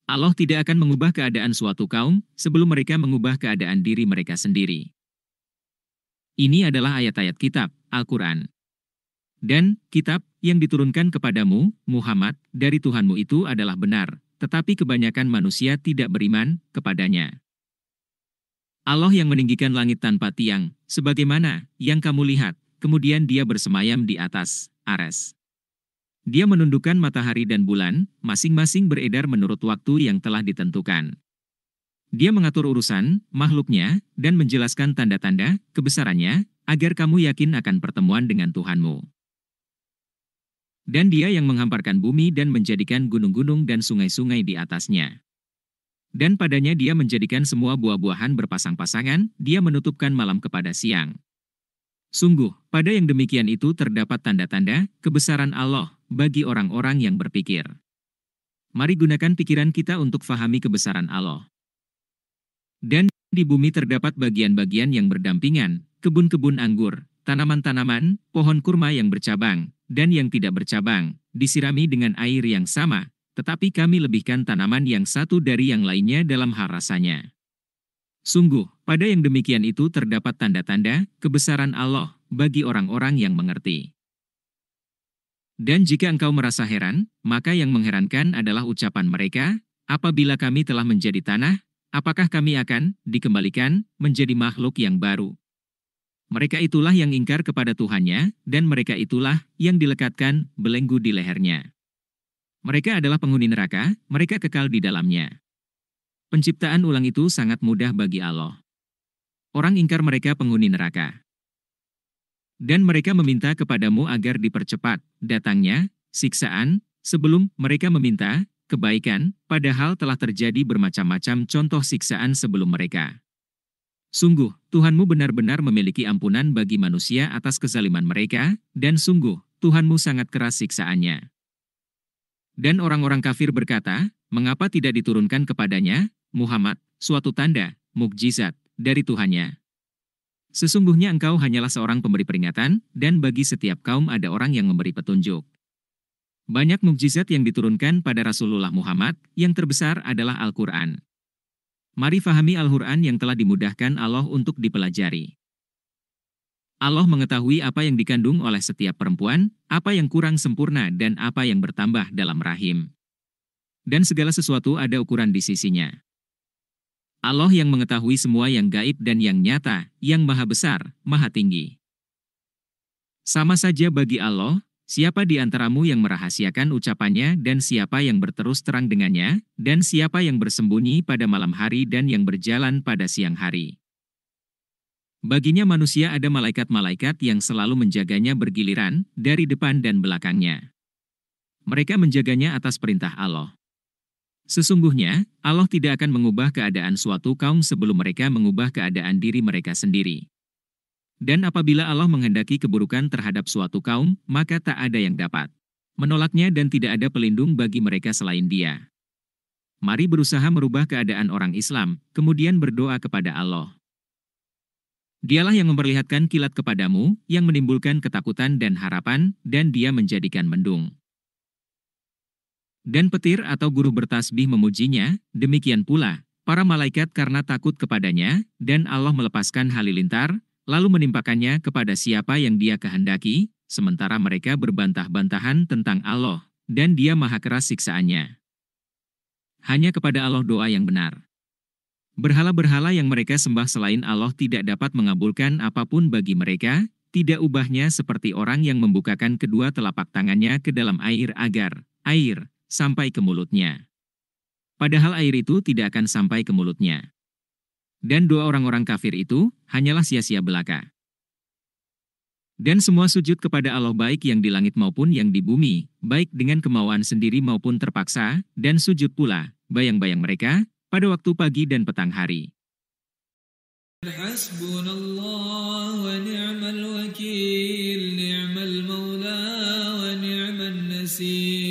Allah tidak akan mengubah keadaan suatu kaum sebelum mereka mengubah keadaan diri mereka sendiri. Ini adalah ayat-ayat kitab, Al-Quran. Dan kitab yang diturunkan kepadamu, Muhammad, dari Tuhanmu itu adalah benar, tetapi kebanyakan manusia tidak beriman kepadanya. Allah yang meninggikan langit tanpa tiang, sebagaimana yang kamu lihat, kemudian dia bersemayam di atas Ares. Dia menundukkan matahari dan bulan, masing-masing beredar menurut waktu yang telah ditentukan. Dia mengatur urusan makhluknya dan menjelaskan tanda-tanda kebesarannya, agar kamu yakin akan pertemuan dengan Tuhanmu. Dan dia yang menghamparkan bumi dan menjadikan gunung-gunung dan sungai-sungai di atasnya. Dan padanya dia menjadikan semua buah-buahan berpasang-pasangan, dia menutupkan malam kepada siang. Sungguh, pada yang demikian itu terdapat tanda-tanda kebesaran Allah bagi orang-orang yang berpikir. Mari gunakan pikiran kita untuk fahami kebesaran Allah. Dan di bumi terdapat bagian-bagian yang berdampingan, kebun-kebun anggur, tanaman-tanaman, pohon kurma yang bercabang, dan yang tidak bercabang, disirami dengan air yang sama, tetapi kami lebihkan tanaman yang satu dari yang lainnya dalam hal rasanya. Sungguh, pada yang demikian itu terdapat tanda-tanda kebesaran Allah bagi orang-orang yang mengerti. Dan jika engkau merasa heran, maka yang mengherankan adalah ucapan mereka, apabila kami telah menjadi tanah, apakah kami akan dikembalikan menjadi makhluk yang baru? Mereka itulah yang ingkar kepada Tuhannya, dan mereka itulah yang dilekatkan belenggu di lehernya. Mereka adalah penghuni neraka, mereka kekal di dalamnya. Penciptaan ulang itu sangat mudah bagi Allah. Orang ingkar mereka penghuni neraka. Dan mereka meminta kepadamu agar dipercepat datangnya siksaan sebelum mereka meminta kebaikan, padahal telah terjadi bermacam-macam contoh siksaan sebelum mereka. Sungguh, Tuhanmu benar-benar memiliki ampunan bagi manusia atas kezaliman mereka, dan sungguh, Tuhanmu sangat keras siksaannya. Dan orang-orang kafir berkata, mengapa tidak diturunkan kepadanya, Muhammad, suatu tanda, mukjizat, dari Tuhannya? Sesungguhnya engkau hanyalah seorang pemberi peringatan, dan bagi setiap kaum ada orang yang memberi petunjuk. Banyak mukjizat yang diturunkan pada Rasulullah Muhammad, yang terbesar adalah Al-Quran. Mari fahami Al-Quran yang telah dimudahkan Allah untuk dipelajari. Allah mengetahui apa yang dikandung oleh setiap perempuan, apa yang kurang sempurna dan apa yang bertambah dalam rahim. Dan segala sesuatu ada ukuran di sisinya. Allah yang mengetahui semua yang gaib dan yang nyata, yang maha besar, maha tinggi. Sama saja bagi Allah, siapa di antaramu yang merahasiakan ucapannya dan siapa yang berterus terang dengannya, dan siapa yang bersembunyi pada malam hari dan yang berjalan pada siang hari. Baginya manusia ada malaikat-malaikat yang selalu menjaganya bergiliran, dari depan dan belakangnya. Mereka menjaganya atas perintah Allah. Sesungguhnya, Allah tidak akan mengubah keadaan suatu kaum sebelum mereka mengubah keadaan diri mereka sendiri. Dan apabila Allah menghendaki keburukan terhadap suatu kaum, maka tak ada yang dapat menolaknya dan tidak ada pelindung bagi mereka selain Dia. Mari berusaha merubah keadaan orang Islam, kemudian berdoa kepada Allah. Dialah yang memperlihatkan kilat kepadamu, yang menimbulkan ketakutan dan harapan, dan Dia menjadikan mendung dan petir atau guru bertasbih memujinya, demikian pula para malaikat karena takut kepadanya, dan Allah melepaskan halilintar, lalu menimpakannya kepada siapa yang Dia kehendaki, sementara mereka berbantah-bantahan tentang Allah, dan Dia maha keras siksaannya. Hanya kepada Allah doa yang benar. Berhala-berhala yang mereka sembah selain Allah tidak dapat mengabulkan apapun bagi mereka, tidak ubahnya seperti orang yang membukakan kedua telapak tangannya ke dalam air agar air sampai ke mulutnya. Padahal air itu tidak akan sampai ke mulutnya. Dan doa orang-orang kafir itu hanyalah sia-sia belaka. Dan semua sujud kepada Allah baik yang di langit maupun yang di bumi, baik dengan kemauan sendiri maupun terpaksa, dan sujud pula, bayang-bayang mereka, pada waktu pagi dan petang hari. Hasbunallah wa ni'mal wakil, ni'mal maula wa ni'mal nasir.